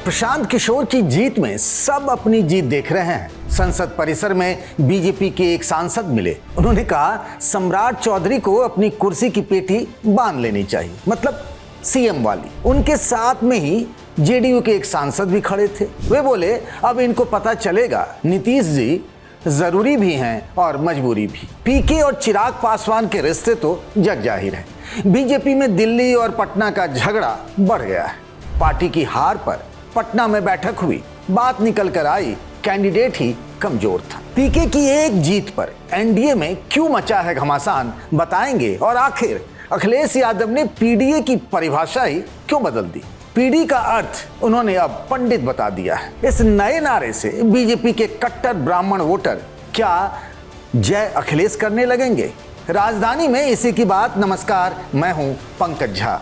प्रशांत किशोर की जीत में सब अपनी जीत देख रहे हैं। संसद परिसर में बीजेपी के एक सांसद मिले। उन्होंने कहा सम्राट चौधरी को अपनी कुर्सी की पेटी बांध लेनी चाहिए, मतलब सीएम वाली। उनके साथ में ही जेडीयू के एक सांसद भी खड़े थे। वे बोले अब इनको पता चलेगा नीतीश जी जरूरी भी हैं और मजबूरी भी। पीके और चिराग पासवान के रिश्ते तो जग जाहिर है। बीजेपी में दिल्ली और पटना का झगड़ा बढ़ गया है। पार्टी की हार पर पटना में बैठक हुई, बात निकल कर आई कैंडिडेट ही कमजोर था। पीके की एक जीत पर एनडीए में क्यों मचा है घमासान, बताएंगे। और आखिर अखिलेश यादव ने पीडीए की परिभाषा ही क्यों बदल दी। पीडी का अर्थ उन्होंने अब पंडित बता दिया है। इस नए नारे से बीजेपी के कट्टर ब्राह्मण वोटर क्या जय अखिलेश करने लगेंगे? राजधानी में इसी की बात। नमस्कार, मैं हूं पंकज झा।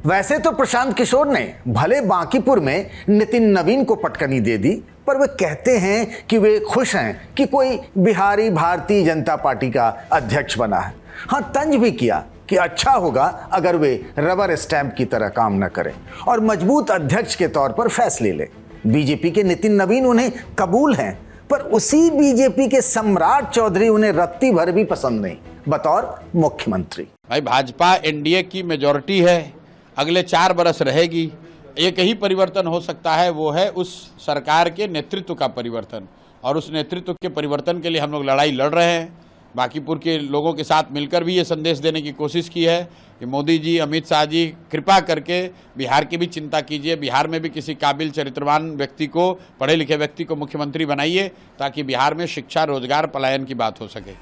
वैसे तो प्रशांत किशोर ने भले बांकीपुर में नितिन नवीन को पटकनी दे दी, पर वे कहते हैं कि वे खुश हैं कि कोई बिहारी भारतीय जनता पार्टी का अध्यक्ष बना है। हाँ, तंज भी किया कि अच्छा होगा अगर वे रबर स्टैंप की तरह काम न करें और मजबूत अध्यक्ष के तौर पर फैसले लें। बीजेपी के नितिन नवीन उन्हें कबूल हैं, पर उसी बीजेपी के सम्राट चौधरी उन्हें रत्ती भर भी पसंद नहीं बतौर मुख्यमंत्री। भाई, भाजपा एनडीए की मेजॉरिटी है, अगले 4 बरस रहेगी। एक ही परिवर्तन हो सकता है, वो है उस सरकार के नेतृत्व का परिवर्तन। और उस नेतृत्व के परिवर्तन के लिए हम लोग लड़ाई लड़ रहे हैं। बांकीपुर के लोगों के साथ मिलकर भी ये संदेश देने की कोशिश की है कि मोदी जी, अमित शाह जी, कृपा करके बिहार की भी चिंता कीजिए। बिहार में भी किसी काबिल चरित्रवान व्यक्ति को, पढ़े लिखे व्यक्ति को मुख्यमंत्री बनाइए, ताकि बिहार में शिक्षा, रोजगार, पलायन की बात हो सके।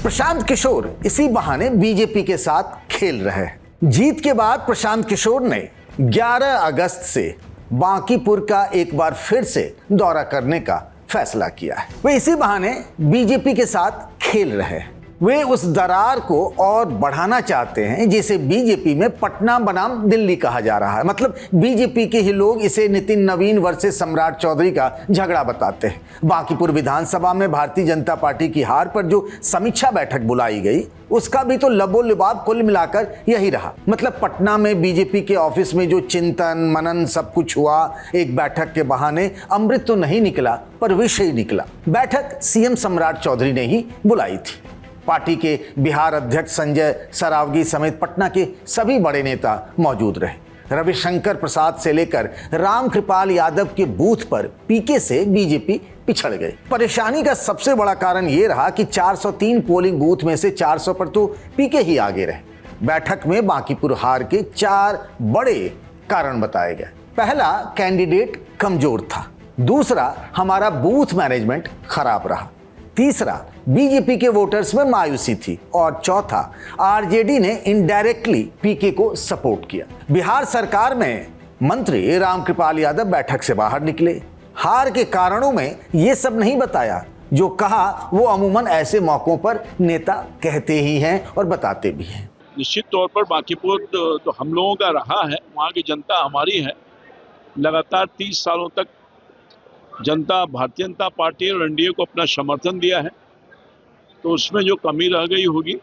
प्रशांत किशोर इसी बहाने बीजेपी के साथ खेल रहे हैं। जीत के बाद प्रशांत किशोर ने 11 अगस्त से बांकीपुर का एक बार फिर से दौरा करने का फैसला किया है। वे इसी बहाने बीजेपी के साथ खेल रहे हैं। वे उस दरार को और बढ़ाना चाहते हैं जिसे बीजेपी में पटना बनाम दिल्ली कहा जा रहा है। मतलब बीजेपी के ही लोग इसे नितिन नवीन वर्सेस सम्राट चौधरी का झगड़ा बताते हैं। बांकीपुर विधानसभा में भारतीय जनता पार्टी की हार पर जो समीक्षा बैठक बुलाई गई, उसका भी तो लबो लिबाब कुल मिलाकर यही रहा। मतलब पटना में बीजेपी के ऑफिस में जो चिंतन मनन सब कुछ हुआ, एक बैठक के बहाने अमृत तो नहीं निकला पर विष ही निकला। बैठक सीएम सम्राट चौधरी ने ही बुलाई थी। पार्टी के बिहार अध्यक्ष संजय सरावगी समेत पटना के सभी बड़े नेता मौजूद रहे। रविशंकर प्रसाद से लेकर रामकृपाल यादव के बूथ पर पीके से बीजेपी पिछड़ गई। परेशानी का सबसे बड़ा कारण यह रहा कि 403 पोलिंग बूथ में से 400 पर तो पीके ही आगे रहे। बैठक में बांकीपुर हार के 4 बड़े कारण बताए गए। पहला, कैंडिडेट कमजोर था। दूसरा, हमारा बूथ मैनेजमेंट खराब रहा। तीसरा, बीजेपी के वोटर्स में मायूसी थी। और चौथा, आरजेडी ने इनडायरेक्टली पीके को सपोर्ट किया। बिहार सरकार में मंत्री रामकृपाल यादव बैठक से बाहर निकले। हार के कारणों में ये सब नहीं बताया, जो कहा वो अमूमन ऐसे मौकों पर नेता कहते ही हैं और बताते भी हैं। निश्चित तौर पर बांकीपुर तो हम लोगों का रहा है, वहाँ की जनता हमारी है। लगातार 30 सालों तक जनता भारतीय जनता पार्टी और एनडीए को अपना समर्थन दिया है, तो उसमें जो कमी रह गई होगी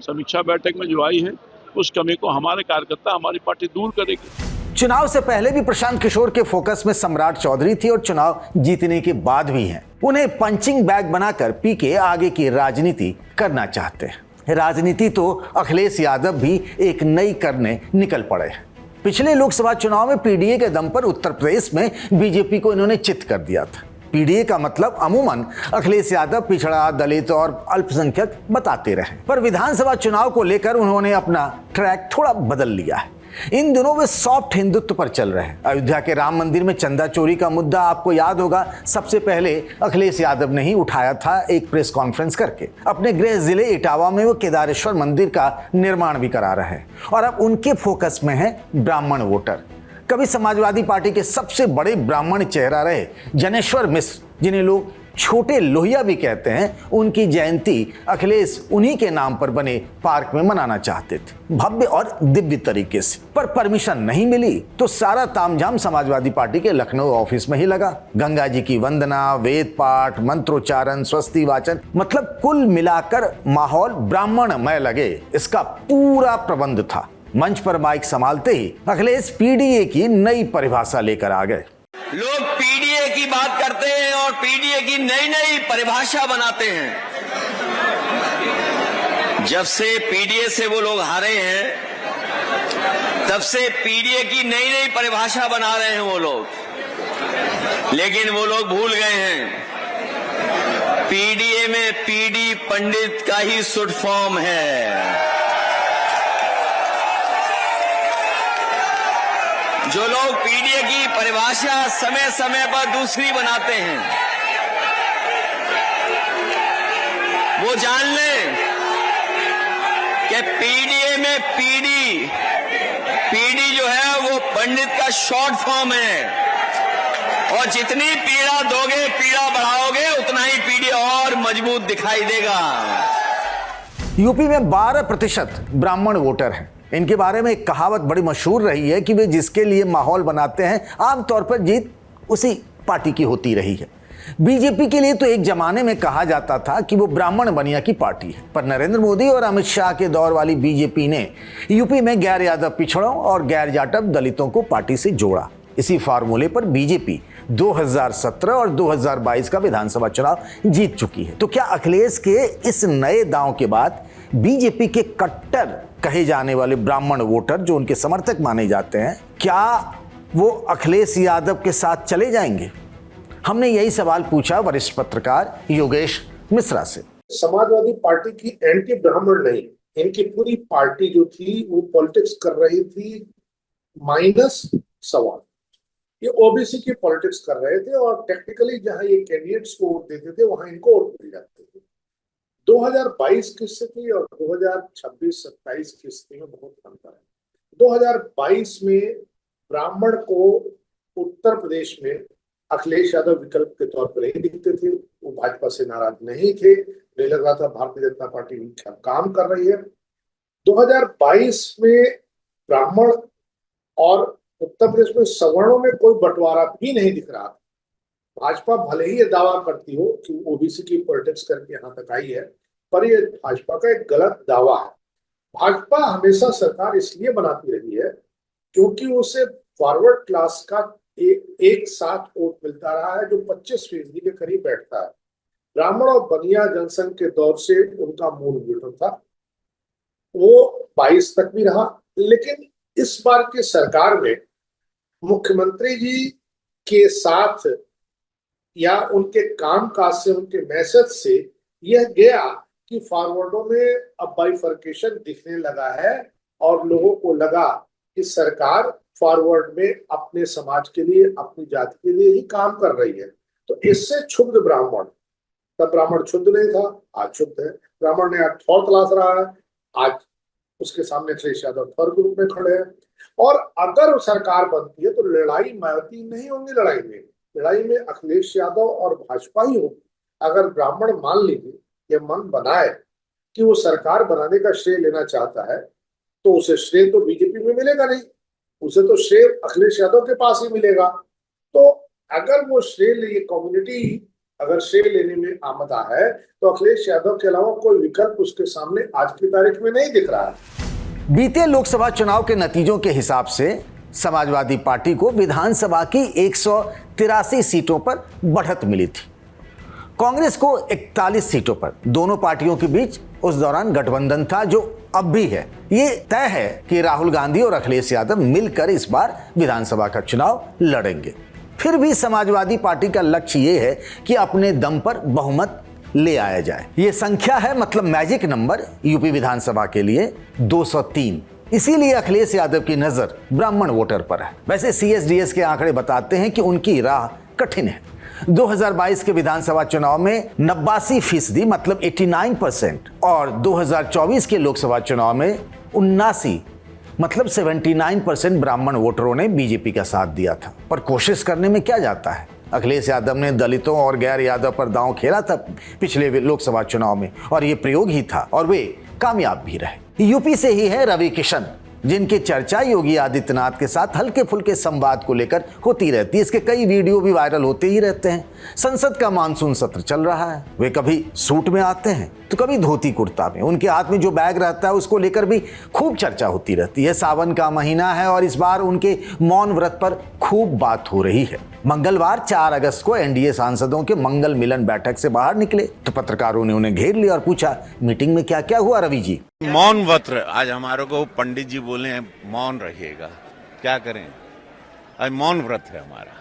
समीक्षा बैठक में जो आई है, उस कमी को हमारे कार्यकर्ता, हमारी पार्टी दूर करेगी। चुनाव से पहले भी प्रशांत किशोर के फोकस में सम्राट चौधरी थी और चुनाव जीतने के बाद भी हैं। उन्हें पंचिंग बैग बनाकर पीके आगे की राजनीति करना चाहते हैं। राजनीति तो अखिलेश यादव भी एक नई करने निकल पड़े हैं। पिछले लोकसभा चुनाव में पीडीए के दम पर उत्तर प्रदेश में बीजेपी को इन्होंने चित कर दिया था। पीडीए का मतलब अमूमन अखिलेश यादव पिछड़ा, दलित और अल्पसंख्यक बताते रहे, पर विधानसभा चुनाव को लेकर उन्होंने अपना ट्रैक थोड़ा बदल लिया है। इन दिनों वे सॉफ्ट हिंदुत्व पर चल रहे हैं। अयोध्या के राम मंदिर में चंदा चोरी का मुद्दा आपको याद होगा, सबसे पहले अखिलेश यादव ने ही उठाया था एक प्रेस कॉन्फ्रेंस करके। अपने गृह जिले इटावा में वो केदारेश्वर मंदिर का निर्माण भी करा रहे हैं और अब उनके फोकस में है ब्राह्मण वोटर। कभी समाजवादी पार्टी के सबसे बड़े ब्राह्मण चेहरा रहे जनेश्वर मिश्र, जिन्हें लोग छोटे लोहिया भी कहते हैं उनकी जयंती अखिलेश उन्हीं के नाम पर बने पार्क में मनाना चाहते थे, भव्य और दिव्य तरीके से। पर परमिशन नहीं मिली तो सारा तामझाम समाजवादी पार्टी के लखनऊ ऑफिस में ही लगा। गंगा जी की वंदना, वेद पाठ, मंत्रोच्चारण, स्वस्ति वाचन, मतलब कुल मिलाकर माहौल ब्राह्मणमय लगे, इसका पूरा प्रबंध था। मंच पर माइक संभालते ही अखिलेश पीडीए की नई परिभाषा लेकर आ गए। लोग पीडीए की बात करते हैं और पीडीए की नई नई परिभाषा बनाते हैं। जब से पीडीए से वो लोग हारे हैं, तब से पीडीए की नई नई परिभाषा बना रहे हैं वो लोग। लेकिन वो लोग भूल गए हैं, पीडीए में पीडी पंडित का ही शुड फॉर्म है। जो लोग पीडीए की परिभाषा समय समय पर दूसरी बनाते हैं, वो जान लें कि पीडीए में पीडी जो है वो पंडित का शॉर्ट फॉर्म है। और जितनी पीड़ा दोगे, पीड़ा बढ़ाओगे, उतना ही पीडी और मजबूत दिखाई देगा। यूपी में 12% ब्राह्मण वोटर हैं। इनके बारे में एक कहावत बड़ी मशहूर रही है कि वे जिसके लिए माहौल बनाते हैं, आमतौर पर जीत उसी पार्टी की होती रही है। बीजेपी के लिए तो एक जमाने में कहा जाता था कि वो ब्राह्मण बनिया की पार्टी है, पर नरेंद्र मोदी और अमित शाह के दौर वाली बीजेपी ने यूपी में गैर यादव पिछड़ों और गैर जाटव दलितों को पार्टी से जोड़ा। इसी फार्मूले पर बीजेपी 2017 और 2022 का विधानसभा चुनाव जीत चुकी है। तो क्या अखिलेश के इस नए दांव के बाद बीजेपी के कट्टर कहे जाने वाले ब्राह्मण वोटर जो उनके समर्थक माने जाते हैं, क्या वो अखिलेश यादव के साथ चले जाएंगे? हमने यही सवाल पूछा वरिष्ठ पत्रकार योगेश मिश्रा से। समाजवादी पार्टी की एंटी ब्राह्मण नहीं, इनकी पूरी पार्टी जो थी वो पॉलिटिक्स कर रही थी माइनस सवाल। ये ओबीसी की पॉलिटिक्स कर रहे थे और टेक्निकली जहां ये कैंडिडेट्स को वोट देते थे वहां इनको वोट मिल जाते थे। 2022 की स्थिति और 2026-27 की स्थिति में बहुत अंतर है। 2022 में ब्राह्मण को उत्तर प्रदेश में अखिलेश यादव विकल्प के तौर पर नहीं दिखते थे। वो भाजपा से नाराज नहीं थे, नहीं लग रहा था भारतीय जनता पार्टी काम कर रही है। 2022 में ब्राह्मण और उत्तर प्रदेश में सवर्णों में कोई बंटवारा भी नहीं दिख रहा था। भाजपा भले ही ये दावा करती हो कि ओबीसी की पॉलिटिक्स करके यहाँ तक आई है, पर ये भाजपा का एक गलत दावा है। भाजपा हमेशा सरकार इसलिए बनाती रही है क्योंकि उसे फॉरवर्ड क्लास का एक साथ वोट मिलता रहा है जो 25% के करीब बैठता है। ब्राह्मण और बनिया जनसंघ के दौर से उनका मूल वोटर था, वो 22 तक भी रहा। लेकिन इस बार की सरकार में मुख्यमंत्री जी के साथ या उनके कामकाज से, उनके मैसेज से यह गया कि फॉरवर्डों में अब बाइफर्केशन दिखने लगा है और लोगों को लगा कि सरकार फॉरवर्ड में अपने समाज के लिए, अपनी जाति के लिए ही काम कर रही है। तो इससे क्षुब्ध ब्राह्मण, तब ब्राह्मण क्षुब्ध नहीं था, आज क्षुब्ध है। ब्राह्मण ने आज थौर तलाश रहा है, आज उसके सामने अखिलेश यादव थर्ड ग्रुप में खड़े हैं। और अगर सरकार बनती है तो लड़ाई मायावती नहीं होंगी, लड़ाई में अखिलेश यादव और भाजपा ही होगी। अगर ब्राह्मण मान लीजिए ये मन बनाए कि वो सरकार बनाने का श्रेय लेना चाहता है, तो उसे श्रेय तो बीजेपी में मिलेगा नहीं, उसे तो श्रेय अखिलेश यादव के पास ही मिलेगा। तो अगर वो श्रेय ले, कम्युनिटी अगर श्रेय लेने में आमदा है तो अखिलेश यादव के अलावा कोई विकल्प उसके सामने आज की तारीख में नहीं दिख रहा है। बीते लोकसभा चुनाव के नतीजों के हिसाब से समाजवादी पार्टी को विधानसभा की 183 सीटों पर बढ़त मिली थी, कांग्रेस को 41 सीटों पर। दोनों पार्टियों के बीच उस दौरान गठबंधन था जो अब भी है। ये तय है कि राहुल गांधी और अखिलेश यादव मिलकर इस बार विधानसभा का चुनाव लड़ेंगे। फिर भी समाजवादी पार्टी का लक्ष्य ये है कि अपने दम पर बहुमत ले आया जाए। ये संख्या है, मतलब मैजिक नंबर यूपी विधानसभा के लिए 203। इसीलिए अखिलेश यादव की नजर ब्राह्मण वोटर पर है। वैसे CSDS के आंकड़े बताते हैं कि उनकी राह कठिन है। 2022 के विधानसभा चुनाव में 89% मतलब 89% और 2024 के लोकसभा चुनाव में 79 मतलब 79% ब्राह्मण वोटरों ने बीजेपी का साथ दिया था। पर कोशिश करने में क्या जाता है, अखिलेश यादव ने दलितों और गैर यादव पर दांव खेला था पिछले लोकसभा चुनाव में, और ये प्रयोग ही था और वे कामयाब भी रहे। यूपी से ही है रवि किशन, जिनकी चर्चा योगी आदित्यनाथ के साथ हल्के फुल्के संवाद को लेकर होती रहती है। इसके कई वीडियो भी वायरल होते ही रहते हैं। संसद का मानसून सत्र चल रहा है, वे कभी सूट में आते हैं तो कभी धोती कुर्ता में। उनके हाथ में जो बैग रहता है उसको लेकर भी खूब चर्चा होती रहती है। सावन का महीना है और इस बार उनके मौन व्रत पर खूब बात हो रही है। मंगलवार 4 अगस्त को एनडीए सांसदों के मंगल मिलन बैठक से बाहर निकले तो पत्रकारों ने उन्हें घेर लिया और पूछा, मीटिंग में क्या क्या हुआ रवि जी? मौन व्रत आज हमारे को पंडित जी बोले हैं मौन रहिएगा, क्या करें, आज मौन व्रत है हमारा,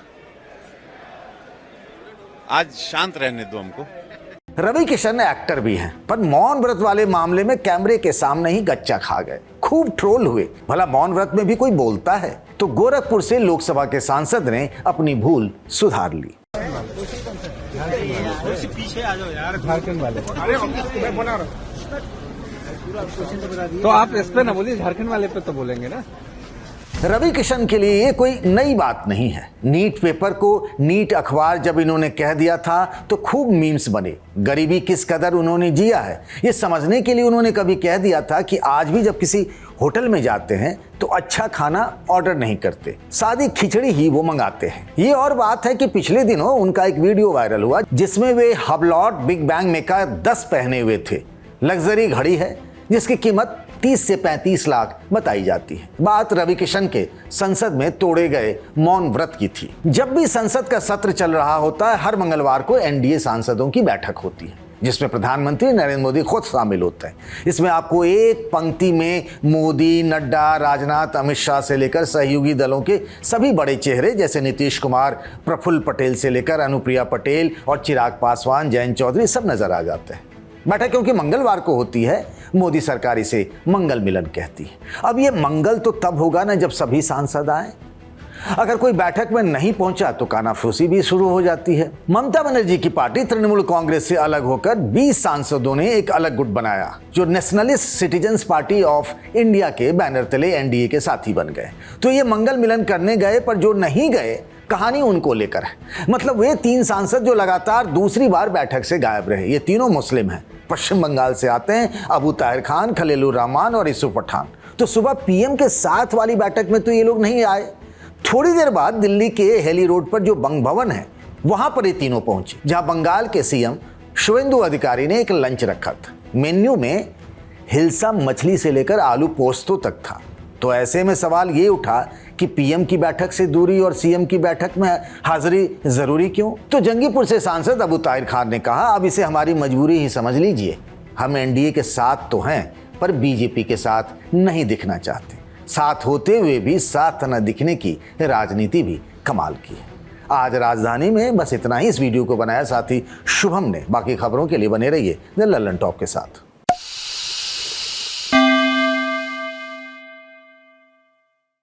आज शांत रहने दो हमको। रवि किशन एक्टर भी हैं, पर मौन व्रत वाले मामले में कैमरे के सामने ही गच्चा खा गए, खूब ट्रोल हुए। भला मौन व्रत में भी कोई बोलता है? तो गोरखपुर से लोकसभा के सांसद ने अपनी भूल सुधार ली। तो आप इस पे ना बोलिए, झारखंड वाले पे तो बोलेंगे ना। रवि किशन के लिए ये कोई नई बात नहीं है। नीट पेपर को नीट अखबार जब इन्होंने कह दिया था तो खूब मीम्स बने। गरीबी किस कदर उन्होंने जिया है ये समझने के लिए उन्होंने कभी कह दिया था कि आज भी जब किसी होटल में जाते हैं तो अच्छा खाना ऑर्डर नहीं करते, सादी खिचड़ी ही वो मंगाते हैं। ये और बात है कि पिछले दिनों उनका एक वीडियो वायरल हुआ जिसमें वे हबलॉट बिग बैंग मेका 10 पहने हुए थे। लग्जरी घड़ी है जिसकी कीमत 30 से 35 लाख बताई जाती है। बात रवि किशन के संसद में तोड़े गए मौन व्रत की थी। जब भी संसद का सत्र चल रहा होता है, हर मंगलवार को एनडीए सांसदों की बैठक होती है जिसमें प्रधानमंत्री नरेंद्र मोदी खुद शामिल होते हैं। इसमें आपको एक पंक्ति में मोदी, नड्डा, राजनाथ, अमित शाह से लेकर सहयोगी दलों के सभी बड़े चेहरे जैसे नीतीश कुमार, प्रफुल्ल पटेल से लेकर अनुप्रिया पटेल और चिराग पासवान, जयंत चौधरी सब नजर आ जाते हैं। बैठक क्योंकि मंगलवार को होती है, मोदी सरकार इसे मंगल मिलन कहती है। अब ये मंगल तो तब होगा ना जब सभी सांसद आए। अगर कोई बैठक में नहीं पहुंचा तो कानाफूसी भी शुरू हो जाती है। ममता बनर्जी की पार्टी तृणमूल कांग्रेस से अलग होकर 20 सांसदों ने एक अलग गुट बनाया जो nationalist citizens party of India के बैनर तले एनडीए के साथी बन गए। तो ये मंगल मिलन करने गए, पर जो नहीं गए कहानी उनको लेकर है। मतलब वे 3 सांसद जो लगातार दूसरी बार बैठक से गायब रहे। ये तीनों मुस्लिम हैं, पश्चिम बंगाल से आते हैं, अबू ताहिर खान, खलीलुर रहमान और यूसुफ पठान। तो सुबह पीएम के साथ वाली बैठक में तो ये लोग नहीं आए। थोड़ी देर बाद दिल्ली के हेली रोड पर जो बंग भवन है वहां पर ये तीनों पहुंचे, जहां बंगाल के सीएम शुवेंदु अधिकारी ने एक लंच रखा था। मेन्यू में हिल्सा मछली से लेकर आलू पोस्तो तक था। तो ऐसे में सवाल ये उठा कि पीएम की बैठक से दूरी और सीएम की बैठक में हाजिरी जरूरी क्यों? तो जंगीपुर से सांसद अबू ताहिर खान ने कहा, अब इसे हमारी मजबूरी ही समझ लीजिए। हम एनडीए के साथ तो हैं पर बीजेपी के साथ नहीं दिखना चाहते। साथ होते हुए भी साथ न दिखने की राजनीति भी कमाल की है। आज राजधानी में बस इतना ही। इस वीडियो को बनाया साथी शुभम ने। बाकी खबरों के लिए बने रहिए द लल्लन टॉप के साथ।